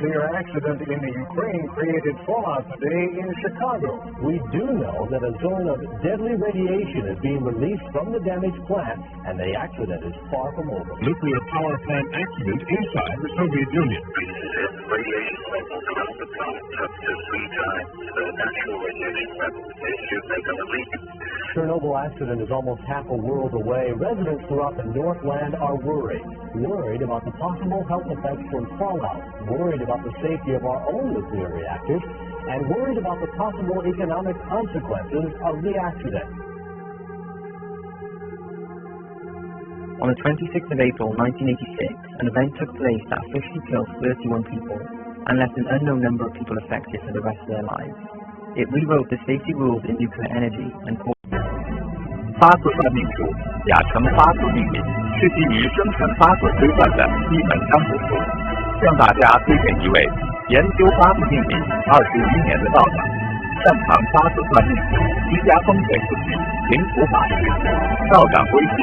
nuclear accident in the Ukraine created fallout today in Chicago. We do know that a zone of deadly radiation is being released from the damaged plant, and the accident is far from over. Nuclear power plant accident inside the Soviet Union. Radiation levels around the plant up to 3 times the natural radiation levels. They should make a leak. Chernobyl accident is almost half a world away. Residents throughout the Northland are worried about the possible health effects from fallout, worried about the safety of our own nuclear reactors, and worried about the possible economic consequences of the accident. On the 26th of April 1986, an event took place that officially killed 31 people and left an unknown number of people affected for the rest of their lives. It rewrote the safety rules in nuclear energy and caused 发射算命术亚成发射命令是基于生产发射推断的一门占卜术，向大家推荐一位研究发射命令21年的道长，擅长发射算命术，居家风水布局，灵符法师。道长微信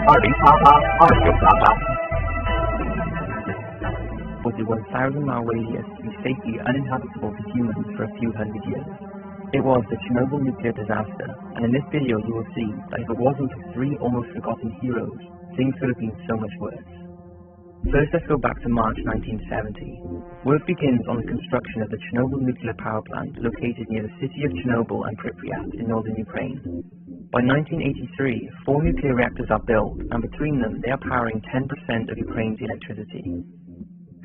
20882988。Was a 1,000-mile radius to be safely uninhabitable to humans for a few hundred years. It was the Chernobyl nuclear disaster, and in this video you will see that if it wasn't for 3 almost forgotten heroes, things could have been so much worse. First, let's go back to March 1970. Work begins on the construction of the Chernobyl nuclear power plant located near the city of Chernobyl and Pripyat in northern Ukraine. By 1983, 4 nuclear reactors are built, and between them they are powering 10% of Ukraine's electricity.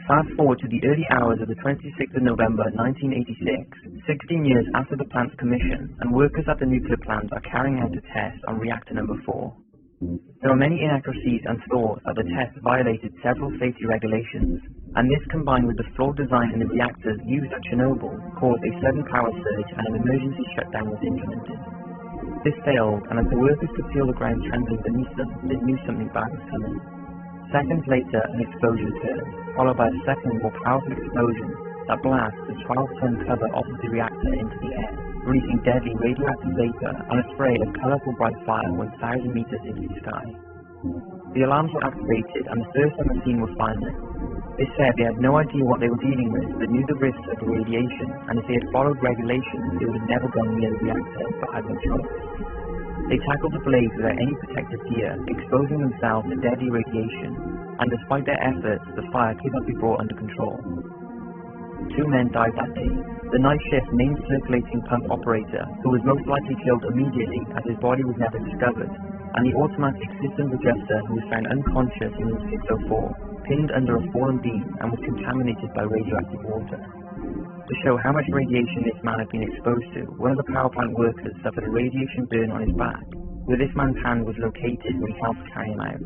Fast forward to the early hours of the 26th of November 1986, 16 years after the plant's commission, and workers at the nuclear plant are carrying out a test on reactor number 4. There are many inaccuracies and thoughts that the test violated several safety regulations, and this combined with the flawed design in the reactors used at Chernobyl caused a sudden power surge and an emergency shutdown was implemented. This failed, and as the workers could feel the ground trembling beneath them, they knew something bad was coming. Seconds later, an explosion occurred, followed by a second more powerful explosion that blasts the 12-ton cover off of the reactor into the air, releasing deadly radioactive vapor and a spray of colourful bright fire 1,000 meters into the sky. The alarms were activated and the first on the scene were firemen. They said they had no idea what they were dealing with, but knew the risks of the radiation, and if they had followed regulations, they would have never gone near the reactor, but had no choice. They tackled the blaze without any protective gear, exposing themselves to deadly radiation, and despite their efforts, the fire could not be brought under control. 2 men died that day. The night shift main circulating pump operator, who was most likely killed immediately as his body was never discovered, and the automatic systems adjuster who was found unconscious in room 604, pinned under a fallen beam and was contaminated by radioactive water. To show how much radiation this man had been exposed to, one of the power plant workers suffered a radiation burn on his back, where this man's hand was located when he helped carry him out.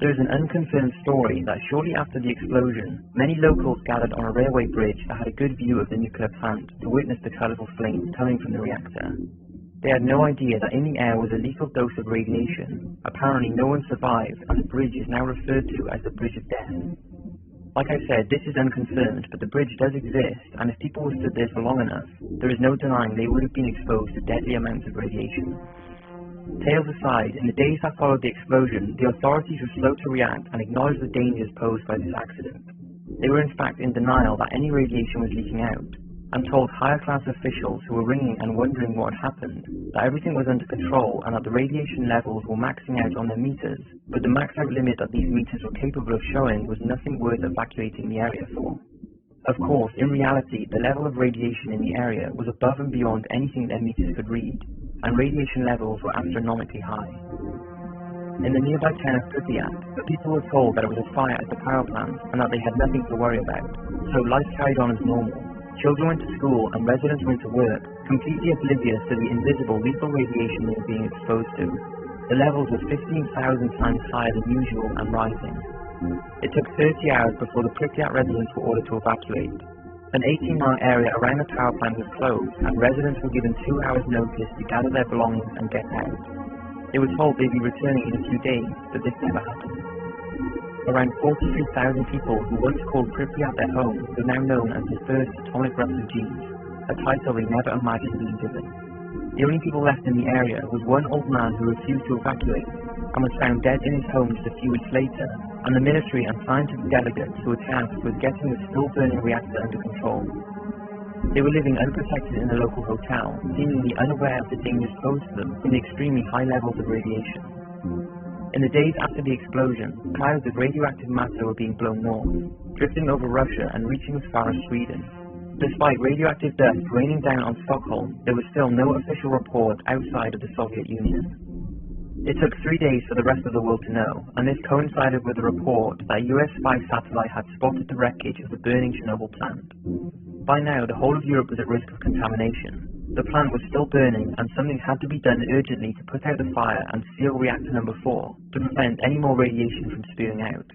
There is an unconfirmed story that shortly after the explosion, many locals gathered on a railway bridge that had a good view of the nuclear plant to witness the colourful flames coming from the reactor. They had no idea that in the air was a lethal dose of radiation. Apparently no one survived, and the bridge is now referred to as the Bridge of Death. Like I said, this is unconfirmed, but the bridge does exist, and if people were stood there for long enough, there is no denying they would have been exposed to deadly amounts of radiation. Tales aside, in the days that followed the explosion, the authorities were slow to react and acknowledge the dangers posed by this accident. They were in fact in denial that any radiation was leaking out, and told higher class officials who were ringing and wondering what had happened that everything was under control and that the radiation levels were maxing out on their meters, but the maxed out limit that these meters were capable of showing was nothing worth evacuating the area for. Of course, in reality, the level of radiation in the area was above and beyond anything their meters could read, and radiation levels were astronomically high. In the nearby town of Pripyat, the people were told that it was a fire at the power plant and that they had nothing to worry about, so life carried on as normal. Children went to school and residents went to work, completely oblivious to the invisible lethal radiation they were being exposed to. The levels were 15,000 times higher than usual and rising. It took 30 hours before the Pripyat residents were ordered to evacuate. An 18-mile area around the power plant was closed, and residents were given 2 hours' notice to gather their belongings and get out. They were told they'd be returning in a few days, but this never happened. Around 43,000 people who once called Pripyat their home were now known as the first atomic refugees, a title they never imagined being given. The only people left in the area was one old man who refused to evacuate and was found dead in his home just a few weeks later, and the military and scientific delegates who were tasked with getting the still-burning reactor under control. They were living unprotected in a local hotel, seemingly unaware of the dangers posed to them from the extremely high levels of radiation. In the days after the explosion, clouds of radioactive matter were being blown north, drifting over Russia and reaching as far as Sweden. Despite radioactive dust raining down on Stockholm, there was still no official report outside of the Soviet Union. It took 3 days for the rest of the world to know, and this coincided with the report that a US spy satellite had spotted the wreckage of the burning Chernobyl plant. By now, the whole of Europe was at risk of contamination. The plant was still burning, and something had to be done urgently to put out the fire and seal reactor number 4 to prevent any more radiation from spewing out.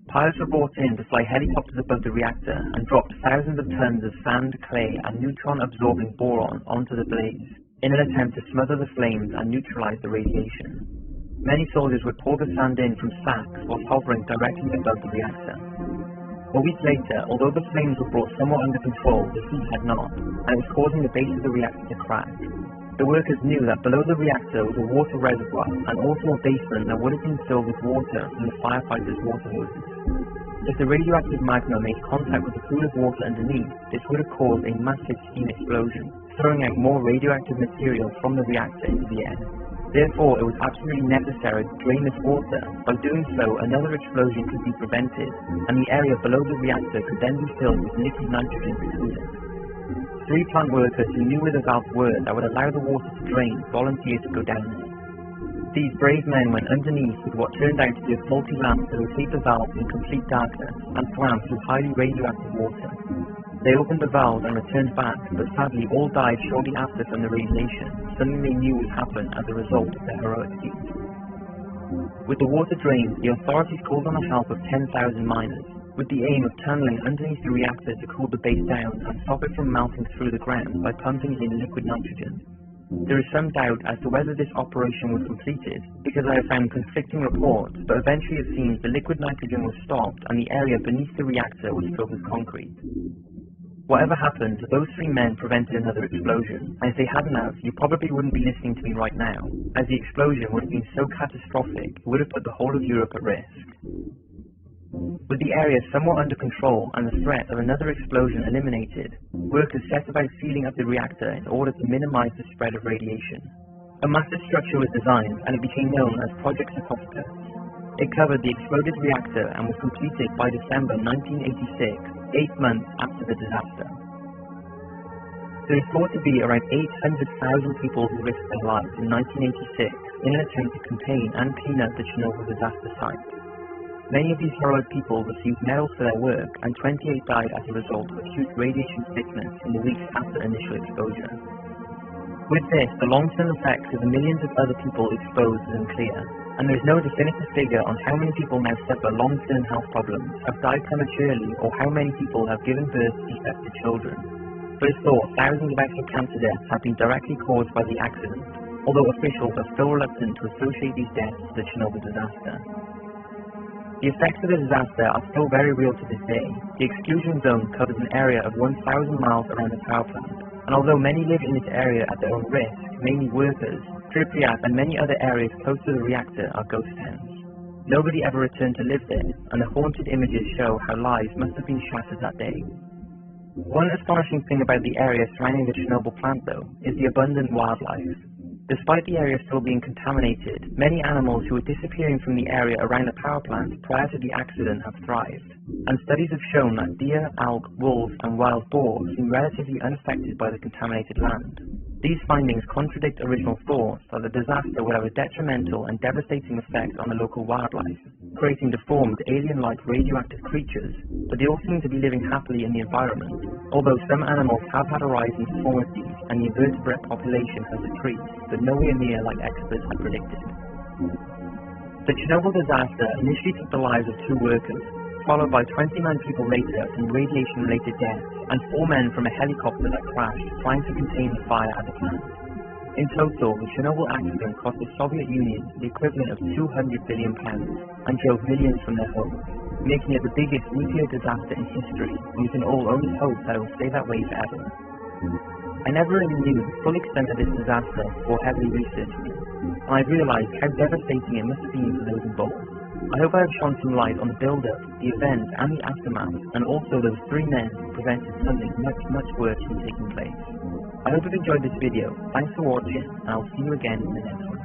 Pilots were brought in to fly helicopters above the reactor and dropped thousands of tons of sand, clay, and neutron-absorbing boron onto the blaze in an attempt to smother the flames and neutralize the radiation. Many soldiers would pour the sand in from sacks while hovering directly above the reactor. A week later, although the flames were brought somewhat under control, the heat had not, and it was causing the base of the reactor to crack. The workers knew that below the reactor was a water reservoir and also a basement that would have been filled with water from the firefighters' water hoses. If the radioactive magma made contact with the pool of water underneath, this would have caused a massive steam explosion, throwing out more radioactive material from the reactor into the air. Therefore, it was absolutely necessary to drain this water. By doing so, another explosion could be prevented, and the area below the reactor could then be filled with liquid nitrogen between it. 3 plant workers who knew where the valves were that would allow the water to drain volunteered to go down there. These brave men went underneath with what turned out to be a faulty lamp to locate the valves in complete darkness and swam through highly radioactive water. They opened the valves and returned back, but sadly all died shortly after from the radiation, something they knew would happen as a result of their heroic feat. With the water drained, the authorities called on the help of 10,000 miners, with the aim of tunneling underneath the reactor to cool the base down and stop it from melting through the ground by pumping in liquid nitrogen. There is some doubt as to whether this operation was completed, because I have found conflicting reports, but eventually it seems the liquid nitrogen was stopped and the area beneath the reactor was filled with concrete. Whatever happened, those 3 men prevented another explosion, and if they hadn't have, you probably wouldn't be listening to me right now, as the explosion would have been so catastrophic it would have put the whole of Europe at risk. With the area somewhat under control and the threat of another explosion eliminated, workers set about sealing up the reactor in order to minimize the spread of radiation. A massive structure was designed, and it became known as Project Sarcophagus. It covered the exploded reactor and was completed by December 1986, 8 months after the disaster. There is thought to be around 800,000 people who risked their lives in 1986 in an attempt to contain and clean up the Chernobyl disaster site. Many of these heroic people received medals for their work, and 28 died as a result of acute radiation sickness in the weeks after initial exposure. With this, the long-term effects of the millions of other people exposed is unclear, and there is no definitive figure on how many people now suffer long-term health problems, have died prematurely, or how many people have given birth to defective children. But it's thought thousands of extra cancer deaths have been directly caused by the accident, although officials are still reluctant to associate these deaths to the Chernobyl disaster. The effects of the disaster are still very real to this day. The exclusion zone covers an area of 1,000 miles around the power plant, and although many live in this area at their own risk, mainly workers, Pripyat and many other areas close to the reactor are ghost towns. Nobody ever returned to live there, and the haunted images show how lives must have been shattered that day. One astonishing thing about the area surrounding the Chernobyl plant, though, is the abundant wildlife. Despite the area still being contaminated, many animals who were disappearing from the area around the power plant prior to the accident have thrived, and studies have shown that deer, elk, wolves, and wild boar seem relatively unaffected by the contaminated land. These findings contradict original thoughts that the disaster would have a detrimental and devastating effect on the local wildlife, creating deformed, alien-like radioactive creatures, but they all seem to be living happily in the environment, although some animals have had a rise in deformities and the invertebrate population has decreased, but nowhere near like experts had predicted. The Chernobyl disaster initially took the lives of 2 workers, followed by 29 people later from radiation-related deaths, and 4 men from a helicopter that crashed trying to contain the fire at the plant. In total, the Chernobyl accident cost the Soviet Union the equivalent of £200 billion and drove millions from their homes, making it the biggest nuclear disaster in history, and we can all only hope that it will stay that way forever. I never really knew the full extent of this disaster or heavily researched it, and I realized how devastating it must have been for those involved. I hope I have shone some light on the build-up, the events, and the aftermath, and also those 3 men who prevented something much worse from taking place. I hope you've enjoyed this video. Thanks for watching, and I'll see you again in the next one.